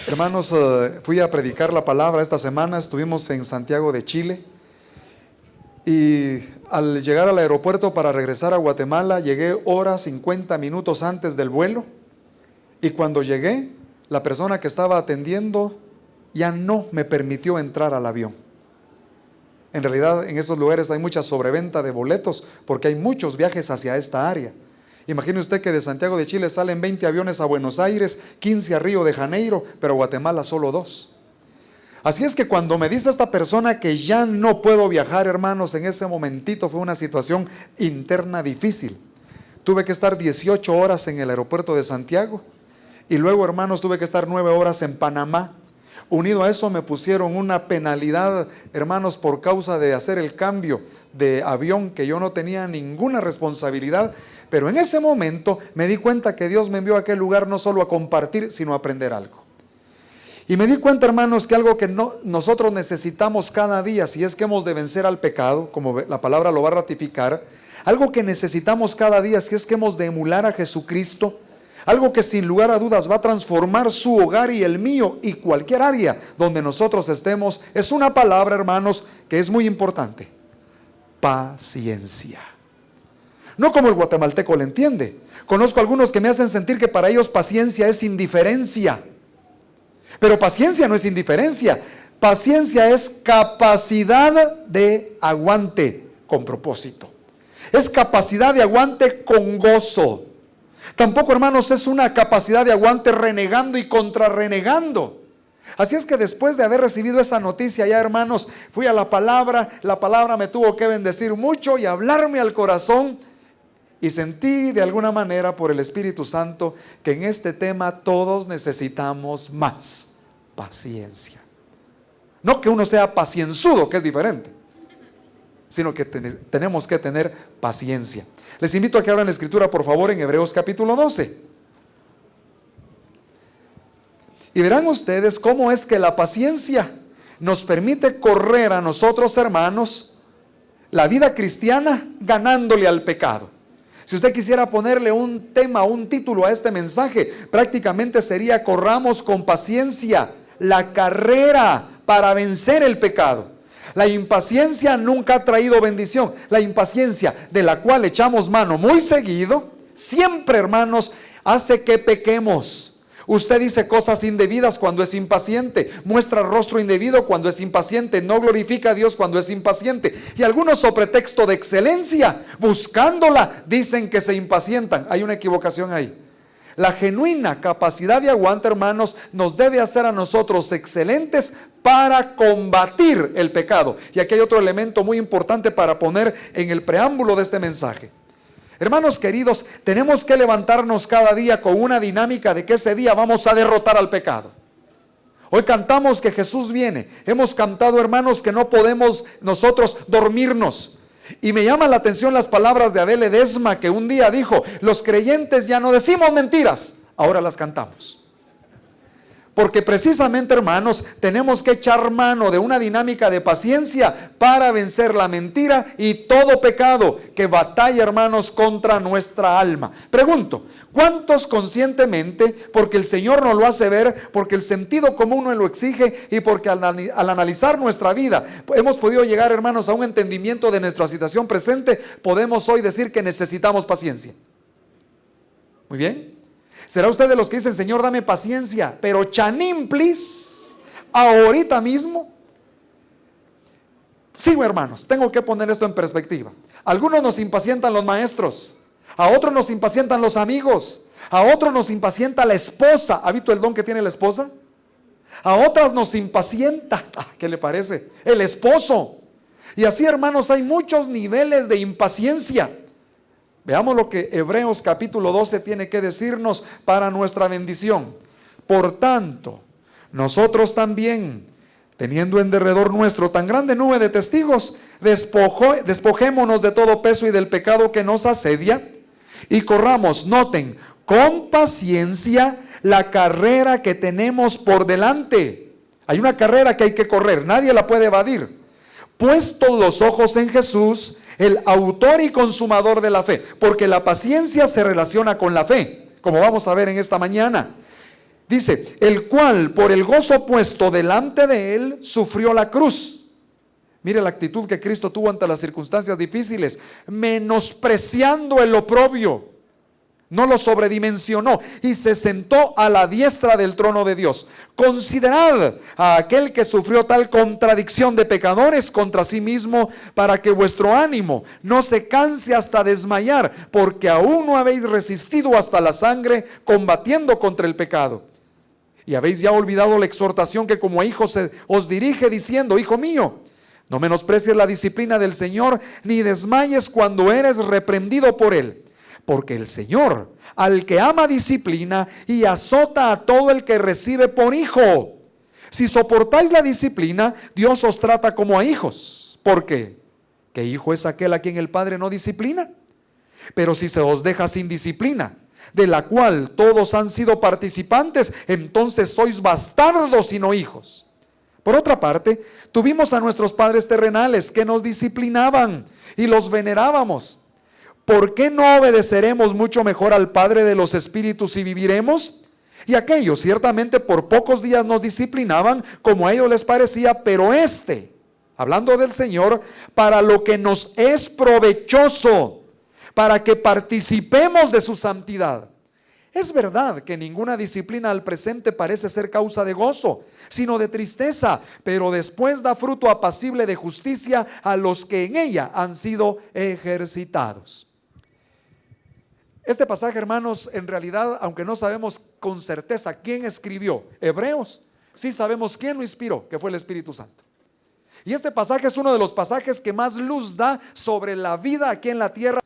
Hermanos, fui a predicar la palabra esta semana, estuvimos en Santiago de Chile y al llegar al aeropuerto para regresar a Guatemala, llegué hora 50 minutos antes del vuelo y cuando llegué, la persona que estaba atendiendo ya no me permitió entrar al avión. En realidad, en esos lugares hay mucha sobreventa de boletos porque hay muchos viajes hacia esta área. Imagine usted que de Santiago de Chile salen 20 aviones a Buenos Aires, 15 a Río de Janeiro, pero a Guatemala solo 2. Así es que cuando me dice esta persona que ya no puedo viajar, hermanos, en ese momentito fue una situación interna difícil. Tuve que estar 18 horas en el aeropuerto de Santiago y luego, hermanos, tuve que estar 9 horas en Panamá. Unido a eso me pusieron una penalidad, hermanos, por causa de hacer el cambio de avión que yo no tenía ninguna responsabilidad. Pero en ese momento me di cuenta que Dios me envió a aquel lugar no solo a compartir, sino a aprender algo. Y me di cuenta, hermanos, que algo que nosotros necesitamos cada día, si es que hemos de vencer al pecado, como la palabra lo va a ratificar, algo que necesitamos cada día, si es que hemos de emular a Jesucristo, algo que sin lugar a dudas va a transformar su hogar y el mío y cualquier área donde nosotros estemos, es una palabra, hermanos, que es muy importante: paciencia. No como el guatemalteco le entiende. Conozco algunos que me hacen sentir que para ellos paciencia es indiferencia. Pero paciencia no es indiferencia. Paciencia es capacidad de aguante con propósito. Es capacidad de aguante con gozo. Tampoco, hermanos, es una capacidad de aguante renegando y contrarrenegando. Así es que después de haber recibido esa noticia ya, hermanos, fui a la palabra me tuvo que bendecir mucho y hablarme al corazón. Y sentí de alguna manera por el Espíritu Santo que en este tema todos necesitamos más paciencia. No que uno sea pacienzudo, que es diferente, sino que tenemos que tener paciencia. Les invito a que abran la escritura, por favor, en Hebreos capítulo 12. Y verán ustedes cómo es que la paciencia nos permite correr a nosotros, hermanos, la vida cristiana ganándole al pecado. Si usted quisiera ponerle un tema, un título a este mensaje, prácticamente sería: corramos con paciencia la carrera para vencer el pecado. La impaciencia nunca ha traído bendición. La impaciencia, de la cual echamos mano muy seguido, siempre, hermanos, hace que pequemos. Usted dice cosas indebidas cuando es impaciente, muestra rostro indebido cuando es impaciente, no glorifica a Dios cuando es impaciente. Y algunos, sobre pretexto de excelencia, buscándola, dicen que se impacientan. Hay una equivocación ahí. La genuina capacidad de aguante, hermanos, nos debe hacer a nosotros excelentes para combatir el pecado. Y aquí hay otro elemento muy importante para poner en el preámbulo de este mensaje. Hermanos queridos, tenemos que levantarnos cada día con una dinámica de que ese día vamos a derrotar al pecado. Hoy cantamos que Jesús viene. Hemos cantado, hermanos, que no podemos nosotros dormirnos. Y me llama la atención las palabras de Abel Ledesma, que un día dijo: los creyentes ya no decimos mentiras, ahora las cantamos. Porque precisamente, hermanos, tenemos que echar mano de una dinámica de paciencia para vencer la mentira y todo pecado que batalla, hermanos, contra nuestra alma. Pregunto, ¿cuántos conscientemente, porque el Señor nos lo hace ver, porque el sentido común nos lo exige y porque al analizar nuestra vida hemos podido llegar, hermanos, a un entendimiento de nuestra situación presente, podemos hoy decir que necesitamos paciencia? Muy bien. ¿Será usted de los que dicen: Señor, dame paciencia, pero chanín, please, ahorita mismo? Sigo, hermanos, tengo que poner esto en perspectiva. A algunos nos impacientan los maestros, a otros nos impacientan los amigos, a otros nos impacienta la esposa. ¿Ha visto el don que tiene la esposa? A otras nos impacienta, ¿qué le parece?, el esposo. Y así, hermanos, hay muchos niveles de impaciencia. Veamos lo que Hebreos capítulo 12 tiene que decirnos para nuestra bendición. Por tanto, nosotros también, teniendo en derredor nuestro tan grande nube de testigos, despojémonos de todo peso y del pecado que nos asedia, y corramos, noten, con paciencia la carrera que tenemos por delante. Hay una carrera que hay que correr, nadie la puede evadir. Puestos los ojos en Jesús, el autor y consumador de la fe, porque la paciencia se relaciona con la fe, como vamos a ver en esta mañana. Dice, el cual por el gozo puesto delante de él sufrió la cruz. Mire la actitud que Cristo tuvo ante las circunstancias difíciles, menospreciando el oprobio. No lo sobredimensionó y se sentó a la diestra del trono de Dios. Considerad a aquel que sufrió tal contradicción de pecadores contra sí mismo, para que vuestro ánimo no se canse hasta desmayar, porque aún no habéis resistido hasta la sangre, combatiendo contra el pecado. Y habéis ya olvidado la exhortación que como a hijos os dirige, diciendo, hijo mío, no menosprecies la disciplina del Señor, ni desmayes cuando eres reprendido por él. Porque el Señor, al que ama, disciplina y azota a todo el que recibe por hijo. Si soportáis la disciplina, Dios os trata como a hijos. ¿Por qué? ¿Qué hijo es aquel a quien el Padre no disciplina? Pero si se os deja sin disciplina, de la cual todos han sido participantes, entonces sois bastardos y no hijos. Por otra parte, tuvimos a nuestros padres terrenales que nos disciplinaban y los venerábamos. ¿Por qué no obedeceremos mucho mejor al Padre de los Espíritus y viviremos? Y aquellos ciertamente por pocos días nos disciplinaban como a ellos les parecía, pero hablando del Señor, para lo que nos es provechoso, para que participemos de su santidad. Es verdad que ninguna disciplina al presente parece ser causa de gozo, sino de tristeza, pero después da fruto apacible de justicia a los que en ella han sido ejercitados. Este pasaje, hermanos, en realidad, aunque no sabemos con certeza quién escribió Hebreos, sí sabemos quién lo inspiró, que fue el Espíritu Santo. Y este pasaje es uno de los pasajes que más luz da sobre la vida aquí en la tierra,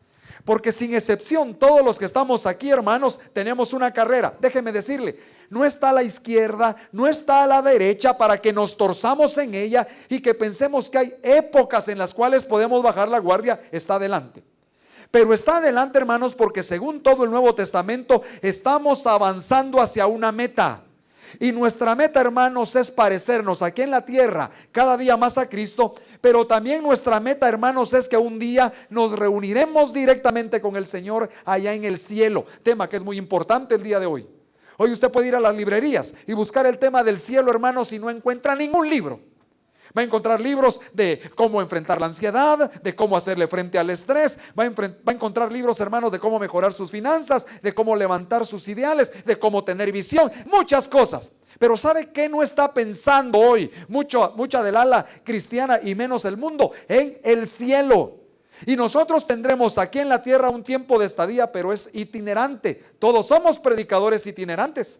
porque sin excepción todos los que estamos aquí, hermanos, tenemos una carrera. Déjeme decirle, no está a la izquierda, no está a la derecha para que nos torzamos en ella y que pensemos que hay épocas en las cuales podemos bajar la guardia. Está adelante. Pero está adelante, hermanos, porque según todo el Nuevo Testamento estamos avanzando hacia una meta. Y nuestra meta, hermanos, es parecernos aquí en la tierra cada día más a Cristo, pero también nuestra meta, hermanos, es que un día nos reuniremos directamente con el Señor allá en el cielo, tema que es muy importante el día de hoy. Hoy usted puede ir a las librerías y buscar el tema del cielo, hermanos, y no encuentra ningún libro. Va a encontrar libros de cómo enfrentar la ansiedad, de cómo hacerle frente al estrés. Va a encontrar libros, hermanos, de cómo mejorar sus finanzas, de cómo levantar sus ideales, de cómo tener visión, muchas cosas. Pero ¿sabe qué no está pensando hoy mucha del ala cristiana y menos el mundo? En el cielo. Y nosotros tendremos aquí en la tierra un tiempo de estadía, pero es itinerante. Todos somos predicadores itinerantes.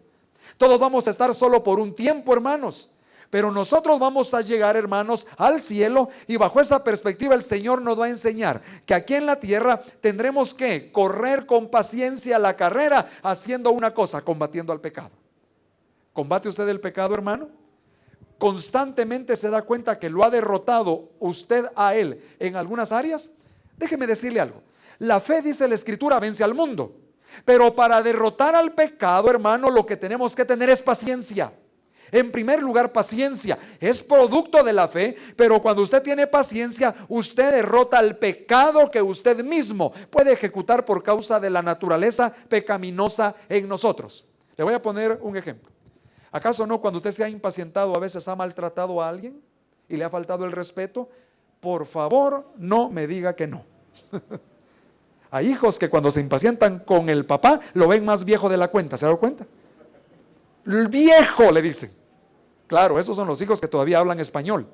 Todos vamos a estar solo por un tiempo, hermanos. Pero nosotros vamos a llegar, hermanos, al cielo, y bajo esa perspectiva el Señor nos va a enseñar que aquí en la tierra tendremos que correr con paciencia la carrera, haciendo una cosa, combatiendo al pecado. ¿Combate usted el pecado, hermano? ¿Constantemente se da cuenta que lo ha derrotado usted a él en algunas áreas? Déjeme decirle algo. La fe, dice la Escritura, vence al mundo. Pero para derrotar al pecado, hermano, lo que tenemos que tener es paciencia. En primer lugar, paciencia. Es producto de la fe, pero cuando usted tiene paciencia, usted derrota el pecado que usted mismo puede ejecutar por causa de la naturaleza pecaminosa en nosotros. Le voy a poner un ejemplo. ¿Acaso no cuando usted se ha impacientado, a veces ha maltratado a alguien y le ha faltado el respeto? Por favor, no me diga que no. Hay hijos que cuando se impacientan con el papá, lo ven más viejo de la cuenta. ¿Se ha dado cuenta? El viejo, le dicen. Claro, esos son los hijos que todavía hablan español.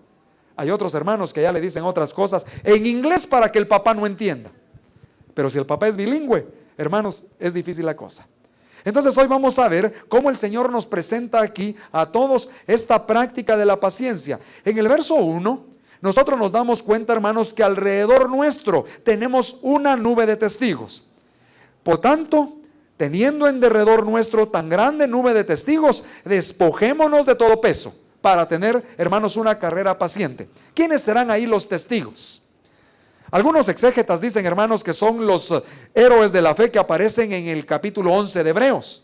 Hay otros hermanos que ya le dicen otras cosas en inglés para que el papá no entienda. Pero si el papá es bilingüe, hermanos, es difícil la cosa. Entonces hoy vamos a ver cómo el Señor nos presenta aquí a todos esta práctica de la paciencia. En el verso 1, nosotros nos damos cuenta, hermanos, que alrededor nuestro tenemos una nube de testigos. Por tanto, teniendo en derredor nuestro tan grande nube de testigos, despojémonos de todo peso para tener, hermanos, una carrera paciente. ¿Quiénes serán ahí los testigos? Algunos exégetas dicen, hermanos, que son los héroes de la fe que aparecen en el capítulo 11 de Hebreos.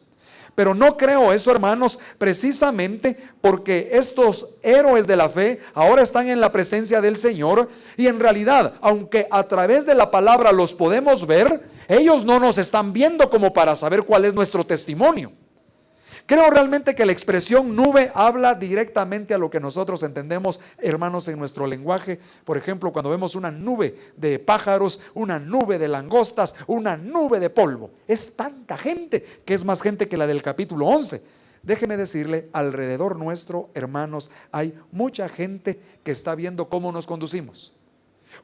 Pero no creo eso, hermanos, precisamente porque estos héroes de la fe ahora están en la presencia del Señor y en realidad, aunque a través de la palabra los podemos ver, ellos no nos están viendo como para saber cuál es nuestro testimonio. Creo realmente que la expresión nube habla directamente a lo que nosotros entendemos, hermanos, en nuestro lenguaje. Por ejemplo, cuando vemos una nube de pájaros, una nube de langostas, una nube de polvo. Es tanta gente que es más gente que la del capítulo 11. Déjeme decirle, alrededor nuestro, hermanos, hay mucha gente que está viendo cómo nos conducimos.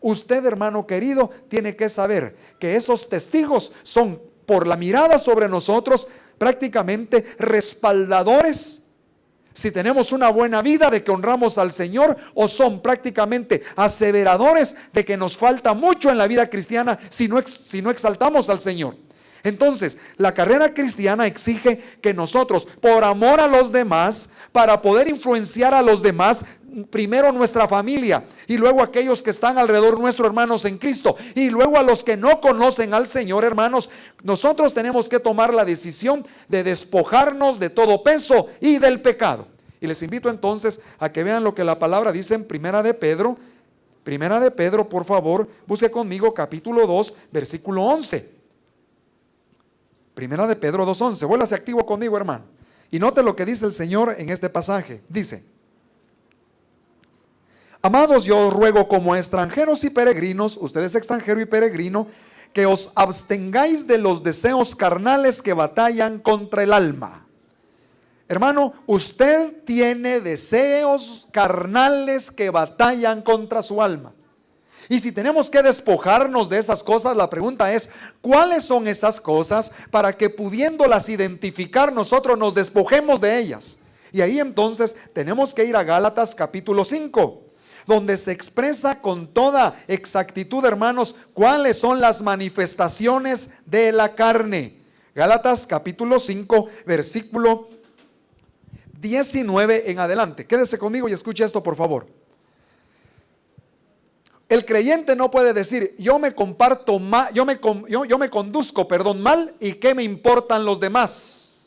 Usted, hermano querido, tiene que saber que esos testigos son, por la mirada sobre nosotros, prácticamente respaldadores si tenemos una buena vida, de que honramos al Señor, o son prácticamente aseveradores de que nos falta mucho en la vida cristiana si no exaltamos al Señor. Entonces, la carrera cristiana exige que nosotros, por amor a los demás, para poder influenciar a los demás, primero nuestra familia y luego aquellos que están alrededor nuestro, hermanos en Cristo, y luego a los que no conocen al Señor, hermanos, nosotros tenemos que tomar la decisión de despojarnos de todo peso y del pecado. Y les invito entonces a que vean lo que la palabra dice en Primera de Pedro, por favor, busque conmigo capítulo 2, versículo 11. Primera de Pedro 2:11, vuélvase activo conmigo, hermano, y note lo que dice el Señor en este pasaje. Dice: amados, yo os ruego como extranjeros y peregrinos, usted es extranjero y peregrino, que os abstengáis de los deseos carnales que batallan contra el alma. Hermano, usted tiene deseos carnales que batallan contra su alma. Y si tenemos que despojarnos de esas cosas, la pregunta es, ¿cuáles son esas cosas para que, pudiéndolas identificar, nosotros nos despojemos de ellas? Y ahí entonces tenemos que ir a Gálatas capítulo 5, donde se expresa con toda exactitud, hermanos, cuáles son las manifestaciones de la carne. Gálatas capítulo 5, versículo 19 en adelante. Quédese conmigo y escuche esto, por favor. El creyente no puede decir, yo me conduzco mal, y qué me importan los demás.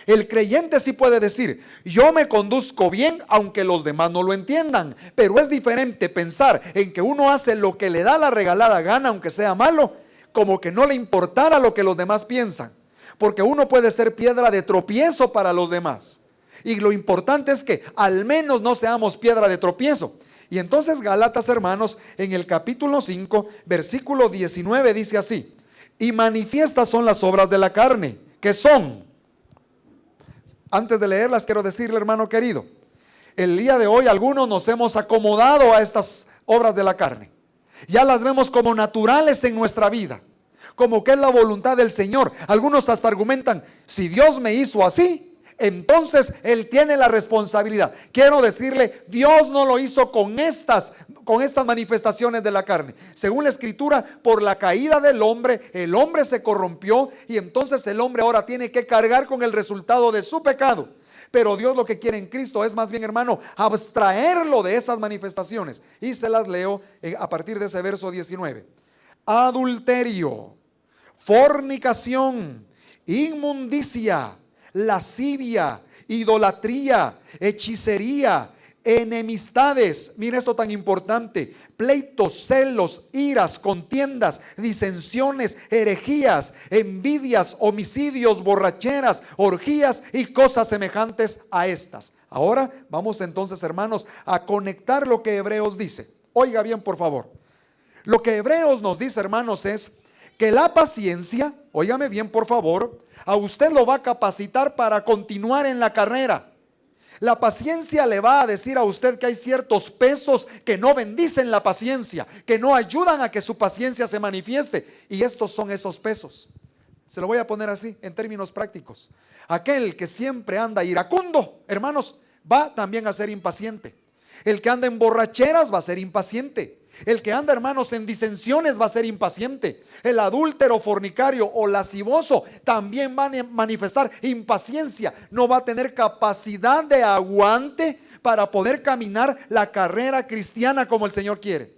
El creyente sí puede decir, yo me conduzco bien aunque los demás no lo entiendan. Pero es diferente pensar en que uno hace lo que le da la regalada gana, aunque sea malo, como que no le importara lo que los demás piensan. Porque uno puede ser piedra de tropiezo para los demás. Y lo importante es que al menos no seamos piedra de tropiezo. Y entonces Gálatas, hermanos, en el capítulo 5, versículo 19 dice así: y manifiestas son las obras de la carne, que son. Antes de leerlas quiero decirle, hermano querido, el día de hoy algunos nos hemos acomodado a estas obras de la carne. Ya las vemos como naturales en nuestra vida, como que es la voluntad del Señor. Algunos hasta argumentan, si Dios me hizo así, entonces Él tiene la responsabilidad. Quiero decirle, Dios no lo hizo con estas manifestaciones de la carne. Según la Escritura, por la caída del hombre, el hombre se corrompió, y entonces el hombre ahora tiene que cargar con el resultado de su pecado. Pero Dios lo que quiere en Cristo es más bien, hermano, abstraerlo de esas manifestaciones. Y se las leo a partir de ese verso 19. Adulterio, fornicación, inmundicia, lascivia, idolatría, hechicería, enemistades, mira esto tan importante, pleitos, celos, iras, contiendas, disensiones, herejías, envidias, homicidios, borracheras, orgías y cosas semejantes a estas. Ahora vamos entonces, hermanos, a conectar lo que Hebreos dice. Oiga bien, por favor. Lo que Hebreos nos dice, hermanos, es que la paciencia, óigame bien por favor, a usted lo va a capacitar para continuar en la carrera. La paciencia le va a decir a usted que hay ciertos pesos que no bendicen la paciencia, que no ayudan a que su paciencia se manifieste. Y estos son esos pesos. Se lo voy a poner así, en términos prácticos. Aquel que siempre anda iracundo, hermanos, va también a ser impaciente. El que anda en borracheras va a ser impaciente. El que anda, hermanos, en disensiones va a ser impaciente. El adúltero, fornicario o lascivoso también va a manifestar impaciencia. No va a tener capacidad de aguante para poder caminar la carrera cristiana como el Señor quiere.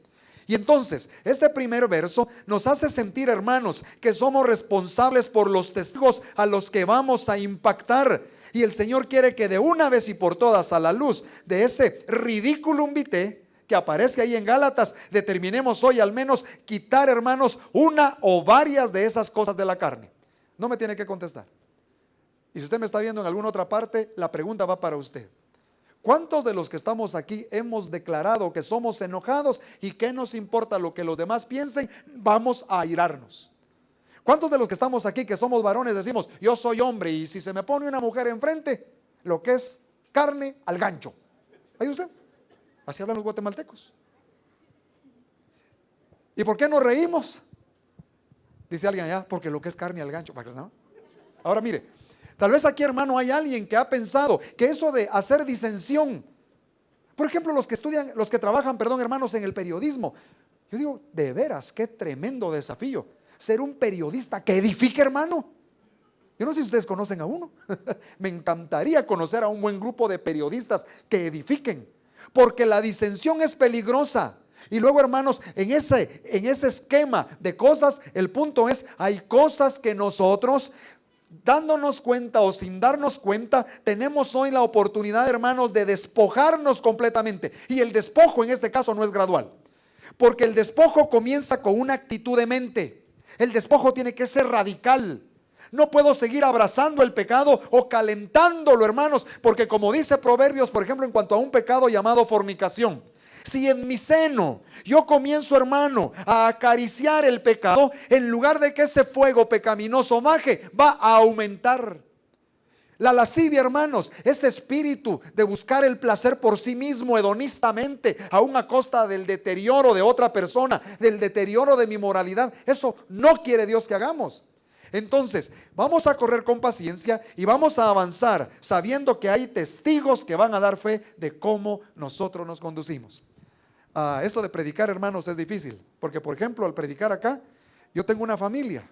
Y entonces, este primer verso nos hace sentir, hermanos, que somos responsables por los testigos a los que vamos a impactar. Y el Señor quiere que de una vez y por todas, a la luz de ese ridiculum vitae que aparece ahí en Gálatas, determinemos hoy al menos quitar, hermanos, una o varias de esas cosas de la carne. No me tiene que contestar. Y si usted me está viendo en alguna otra parte, la pregunta va para usted. ¿Cuántos de los que estamos aquí hemos declarado que somos enojados y que nos importa lo que los demás piensen? Vamos a airarnos. ¿Cuántos de los que estamos aquí que somos varones decimos, yo soy hombre y si se me pone una mujer enfrente, lo que es carne al gancho? ¿Ahí usted? Así hablan los guatemaltecos. ¿Y por qué nos reímos? Dice alguien allá, porque lo que es carne al gancho. ¿No? Ahora mire, tal vez aquí, hermano, hay alguien que ha pensado que eso de hacer disensión, por ejemplo, los que estudian, los que trabajan, perdón, hermanos, en el periodismo. Yo digo, de veras, qué tremendo desafío ser un periodista que edifique, hermano. Yo no sé si ustedes conocen a uno. Me encantaría conocer a un buen grupo de periodistas que edifiquen, porque la disensión es peligrosa. Y luego, hermanos, en ese esquema de cosas, el punto es, hay cosas que nosotros, dándonos cuenta o sin darnos cuenta, tenemos hoy la oportunidad, hermanos, de despojarnos completamente. Y el despojo en este caso no es gradual, porque el despojo comienza con una actitud de mente. El despojo tiene que ser radical. No puedo seguir abrazando el pecado o calentándolo, hermanos, porque como dice Proverbios, por ejemplo, en cuanto a un pecado llamado fornicación, si en mi seno yo comienzo, hermano, a acariciar el pecado, en lugar de que ese fuego pecaminoso baje, va a aumentar. La lascivia, hermanos, ese espíritu de buscar el placer por sí mismo hedonistamente, aún a costa del deterioro de otra persona, del deterioro de mi moralidad, eso no quiere Dios que hagamos. Entonces, vamos a correr con paciencia y vamos a avanzar sabiendo que hay testigos que van a dar fe de cómo nosotros nos conducimos. Esto de predicar, hermanos, es difícil, porque por ejemplo, al predicar acá, yo tengo una familia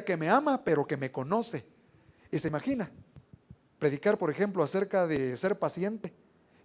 que me ama, pero que me conoce. Y se imagina, predicar, por ejemplo, acerca de ser paciente.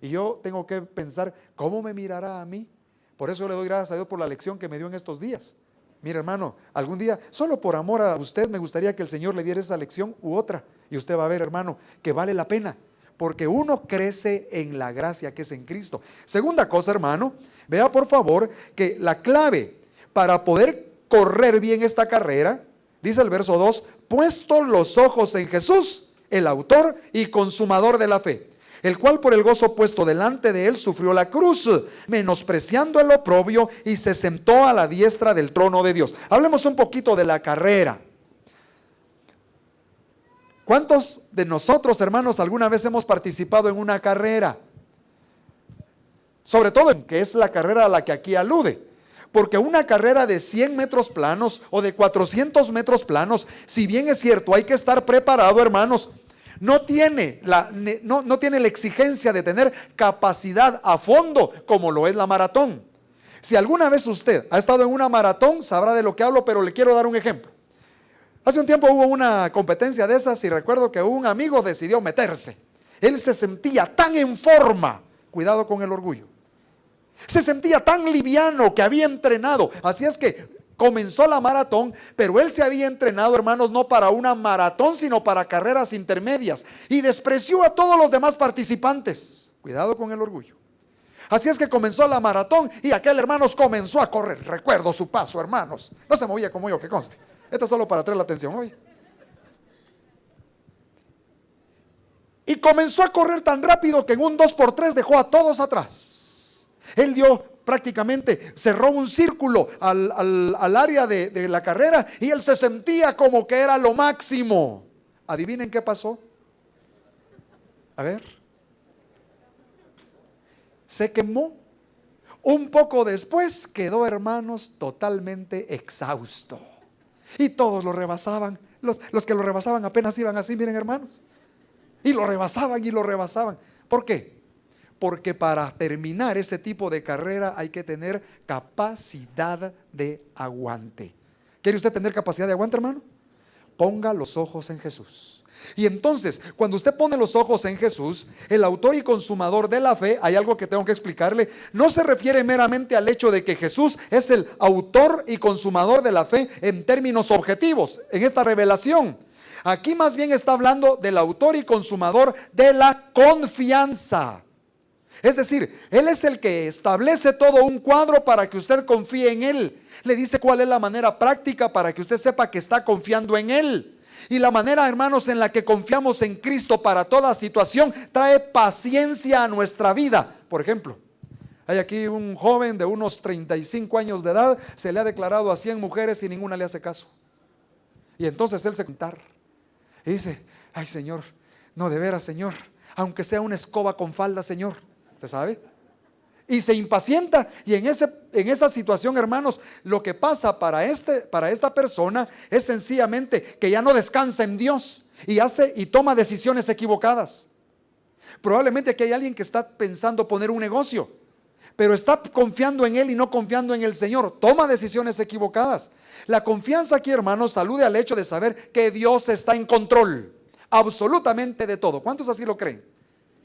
Y yo tengo que pensar, ¿cómo me mirará a mí? Por eso le doy gracias a Dios por la lección que me dio en estos días. Mire, hermano, algún día, solo por amor a usted, me gustaría que el Señor le diera esa lección u otra. Y usted va a ver, hermano, que vale la pena, porque uno crece en la gracia que es en Cristo. Segunda cosa, hermano, vea por favor que la clave para poder correr bien esta carrera, dice el verso 2, puesto los ojos en Jesús, el autor y consumador de la fe, el cual por el gozo puesto delante de él sufrió la cruz, menospreciando el oprobio, y se sentó a la diestra del trono de Dios. Hablemos un poquito de la carrera. ¿Cuántos de nosotros, hermanos, alguna vez hemos participado en una carrera? Sobre todo en que es la carrera a la que aquí alude. Porque una carrera de 100 metros planos o de 400 metros planos, si bien es cierto, hay que estar preparado, hermanos, no tiene la exigencia de tener capacidad a fondo como lo es la maratón. Si alguna vez usted ha estado en una maratón, sabrá de lo que hablo, pero le quiero dar un ejemplo. Hace un tiempo hubo una competencia de esas y recuerdo que un amigo decidió meterse. Él se sentía tan en forma, cuidado con el orgullo. Se sentía tan liviano que había entrenado. Así es que comenzó la maratón, pero él se había entrenado, hermanos, no para una maratón, sino para carreras intermedias. Y despreció a todos los demás participantes. Cuidado con el orgullo. Así es que comenzó la maratón y aquel, hermanos, comenzó a correr. Recuerdo su paso, hermanos. No se movía como yo, que conste. Esto es solo para traer la atención hoy. Y comenzó a correr tan rápido que en un 2x3 dejó a todos atrás. Él dio prácticamente, cerró un círculo al área de la carrera y él se sentía como que era lo máximo. ¿Adivinen qué pasó? A ver. Se quemó. Un poco después quedó, hermanos, totalmente exhausto. Y todos lo rebasaban. Los que lo rebasaban apenas iban así, miren, hermanos. Y lo rebasaban y lo rebasaban. ¿Por qué? Porque para terminar ese tipo de carrera hay que tener capacidad de aguante. ¿Quiere usted tener capacidad de aguante, hermano? Ponga los ojos en Jesús. Y entonces, cuando usted pone los ojos en Jesús, el autor y consumador de la fe, hay algo que tengo que explicarle, no se refiere meramente al hecho de que Jesús es el autor y consumador de la fe en términos objetivos, en esta revelación. Aquí más bien está hablando del autor y consumador de la confianza. Es decir, Él es el que establece todo un cuadro para que usted confíe en Él. Le dice cuál es la manera práctica para que usted sepa que está confiando en Él. Y la manera, hermanos, en la que confiamos en Cristo para toda situación trae paciencia a nuestra vida. Por ejemplo, hay aquí un joven de unos 35 años de edad, se le ha declarado a 100 mujeres y ninguna le hace caso. Y entonces él se contar y dice: ay, Señor, no, de veras, Señor, aunque sea una escoba con falda, Señor. ¿Usted sabe? Y se impacienta, y en esa situación, hermanos, lo que pasa para esta persona es sencillamente que ya no descansa en Dios y toma decisiones equivocadas. Probablemente aquí hay alguien que está pensando poner un negocio, pero está confiando en él y no confiando en el Señor. Toma decisiones equivocadas. La confianza aquí, hermanos, alude al hecho de saber que Dios está en control absolutamente de todo. ¿Cuántos así lo creen?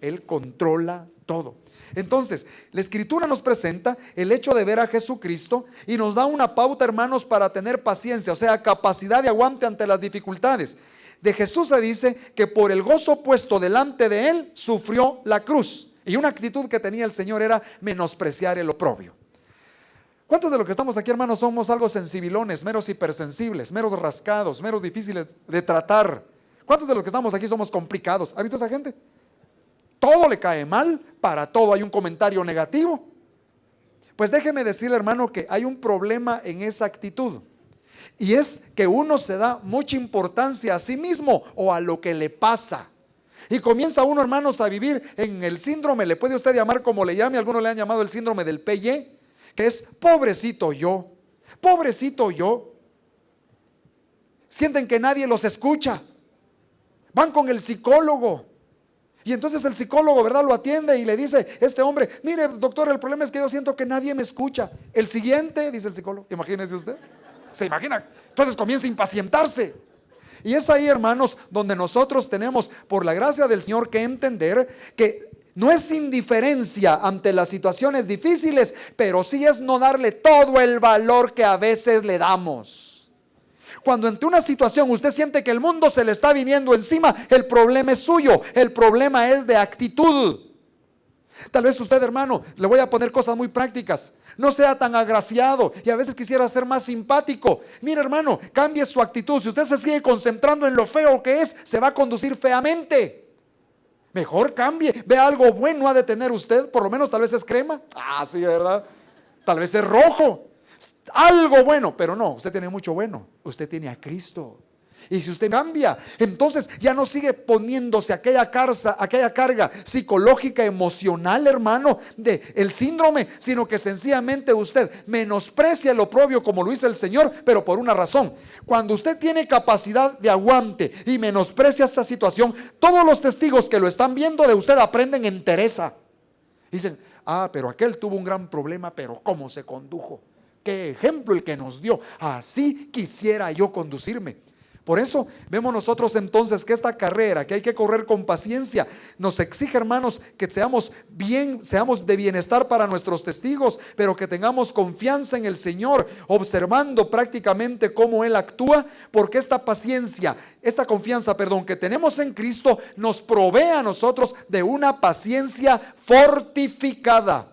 Él controla todo. Entonces, la Escritura nos presenta el hecho de ver a Jesucristo y nos da una pauta, hermanos, para tener paciencia, o sea, capacidad de aguante ante las dificultades. De Jesús se dice que por el gozo puesto delante de él, sufrió la cruz. Y una actitud que tenía el Señor era menospreciar el oprobio. ¿Cuántos de los que estamos aquí, hermanos, somos algo sensibilones, meros hipersensibles, meros rascados, meros difíciles de tratar? ¿Cuántos de los que estamos aquí somos complicados? ¿Ha visto esa gente? Todo le cae mal, para todo hay un comentario negativo. Pues déjeme decirle, hermano, que hay un problema en esa actitud. Y es que uno se da mucha importancia a sí mismo o a lo que le pasa. Y comienza uno, hermanos, a vivir en el síndrome, le puede usted llamar como le llame, algunos le han llamado el síndrome del PY, que es pobrecito yo, pobrecito yo. Sienten que nadie los escucha. Van con el psicólogo. Y entonces el psicólogo, ¿verdad?, lo atiende y le dice: este hombre, mire, doctor, el problema es que yo siento que nadie me escucha. El siguiente, dice el psicólogo, imagínese usted. ¿Se imagina? Entonces comienza a impacientarse. Y es ahí, hermanos, donde nosotros tenemos, por la gracia del Señor, que entender que no es indiferencia ante las situaciones difíciles, pero sí es no darle todo el valor que a veces le damos. Cuando ante una situación usted siente que el mundo se le está viniendo encima, el problema es suyo, el problema es de actitud. Tal vez usted, hermano, le voy a poner cosas muy prácticas, no sea tan agraciado y a veces quisiera ser más simpático. Mire, hermano, cambie su actitud. Si usted se sigue concentrando en lo feo que es, se va a conducir feamente. Mejor cambie, vea algo bueno ha de tener usted, por lo menos tal vez es crema. Ah, sí, ¿verdad? Tal vez es rojo. Algo bueno, pero no, usted tiene mucho bueno, usted tiene a Cristo. Y si usted cambia, entonces ya no sigue poniéndose aquella carga psicológica, emocional, hermano, de el síndrome, sino que sencillamente usted menosprecia el oprobio como lo hizo el Señor, pero por una razón. Cuando usted tiene capacidad de aguante y menosprecia esa situación, todos los testigos que lo están viendo de usted aprenden entereza. Dicen: ah, pero aquel tuvo un gran problema, pero ¿cómo se condujo? Qué ejemplo el que nos dio. Así quisiera yo conducirme. Por eso vemos nosotros entonces que esta carrera que hay que correr con paciencia nos exige, hermanos, que seamos de bienestar para nuestros testigos, pero que tengamos confianza en el Señor, observando prácticamente cómo Él actúa, porque esta confianza que tenemos en Cristo nos provee a nosotros de una paciencia fortificada.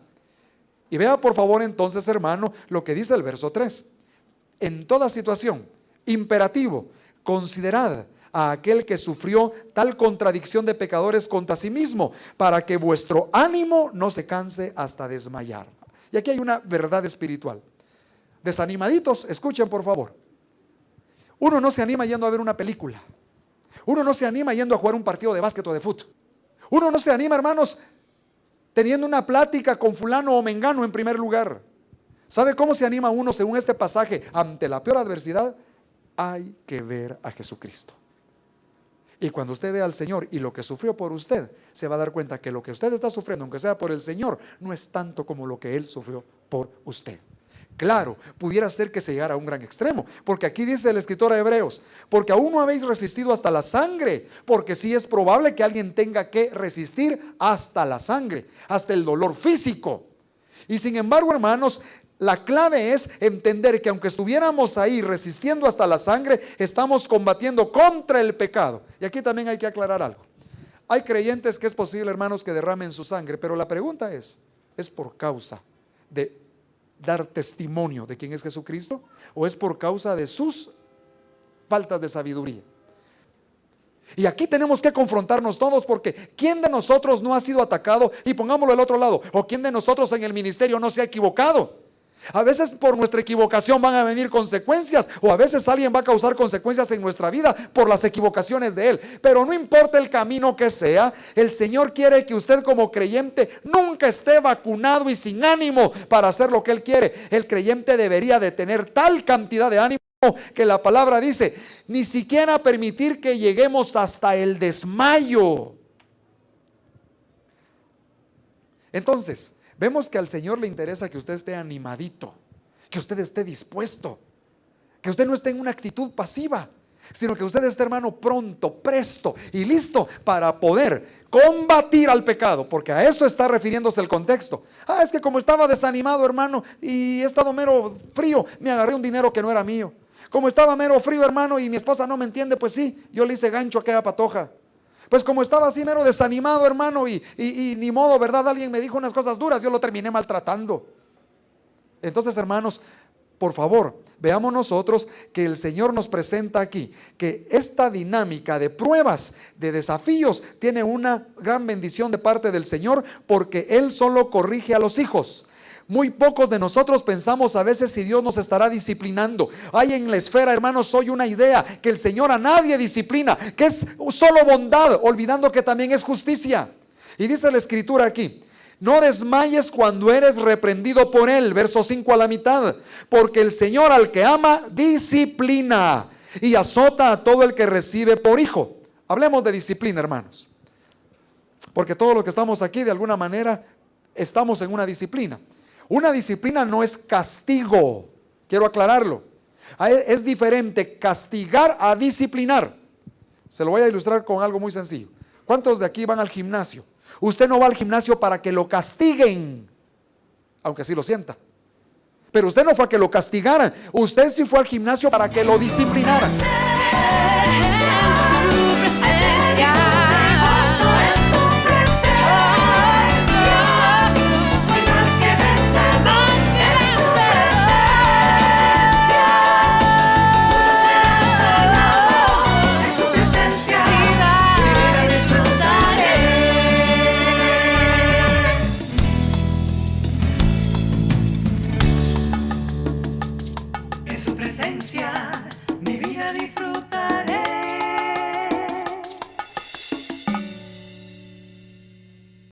Y vea por favor entonces, hermano, lo que dice el verso 3. En toda situación, imperativo, considerad a aquel que sufrió tal contradicción de pecadores contra sí mismo, para que vuestro ánimo no se canse hasta desmayar. Y aquí hay una verdad espiritual. Desanimaditos, escuchen por favor. Uno no se anima yendo a ver una película. Uno no se anima yendo a jugar un partido de básquet o de fútbol. Uno no se anima, hermanos, teniendo una plática con fulano o mengano en primer lugar. ¿Sabe cómo se anima uno según este pasaje? Ante la peor adversidad, hay que ver a Jesucristo. Y cuando usted ve al Señor y lo que sufrió por usted, se va a dar cuenta que lo que usted está sufriendo, aunque sea por el Señor, no es tanto como lo que Él sufrió por usted. Claro, pudiera ser que se llegara a un gran extremo, porque aquí dice el escritor a Hebreos: porque aún no habéis resistido hasta la sangre, porque sí es probable que alguien tenga que resistir hasta la sangre, hasta el dolor físico. Y sin embargo, hermanos, la clave es entender que aunque estuviéramos ahí resistiendo hasta la sangre, estamos combatiendo contra el pecado. Y aquí también hay que aclarar algo. Hay creyentes que es posible, hermanos, que derramen su sangre, pero la pregunta ¿es por causa de dar testimonio de quién es Jesucristo, o es por causa de sus faltas de sabiduría? Y aquí tenemos que confrontarnos todos, porque ¿quién de nosotros no ha sido atacado? Y pongámoslo al otro lado, ¿o quién de nosotros en el ministerio no se ha equivocado? A veces por nuestra equivocación van a venir consecuencias, o a veces alguien va a causar consecuencias en nuestra vida por las equivocaciones de él. Pero no importa el camino que sea, el Señor quiere que usted como creyente nunca esté vacunado y sin ánimo para hacer lo que él quiere. El creyente debería de tener tal cantidad de ánimo que la palabra dice, ni siquiera permitir que lleguemos hasta el desmayo. Entonces, vemos que al Señor le interesa que usted esté animadito, que usted esté dispuesto, que usted no esté en una actitud pasiva, sino que usted esté, hermano, pronto, presto y listo para poder combatir al pecado, porque a eso está refiriéndose el contexto. Es que como estaba desanimado, hermano, y he estado mero frío, me agarré un dinero que no era mío. Como estaba mero frío, hermano, y mi esposa no me entiende, pues sí, yo le hice gancho a aquella patoja. Pues como estaba así mero desanimado, hermano, y ni modo, ¿verdad? Alguien me dijo unas cosas duras, yo lo terminé maltratando. Entonces, hermanos, por favor, veamos nosotros que el Señor nos presenta aquí, que esta dinámica de pruebas, de desafíos, tiene una gran bendición de parte del Señor, porque Él solo corrige a los hijos. Muy pocos de nosotros pensamos a veces si Dios nos estará disciplinando. Hay en la esfera, hermanos, hoy una idea que el Señor a nadie disciplina, que es solo bondad, olvidando que también es justicia. Y dice la Escritura aquí, no desmayes cuando eres reprendido por Él, verso 5 a la mitad, porque el Señor al que ama disciplina y azota a todo el que recibe por hijo. Hablemos de disciplina, hermanos, porque todos los que estamos aquí de alguna manera estamos en una disciplina. Una disciplina no es castigo, quiero aclararlo. Es diferente castigar a disciplinar. Se lo voy a ilustrar con algo muy sencillo. ¿Cuántos de aquí van al gimnasio? Usted no va al gimnasio para que lo castiguen, aunque sí lo sienta. Pero usted no fue a que lo castigaran, usted sí fue al gimnasio para que lo disciplinaran.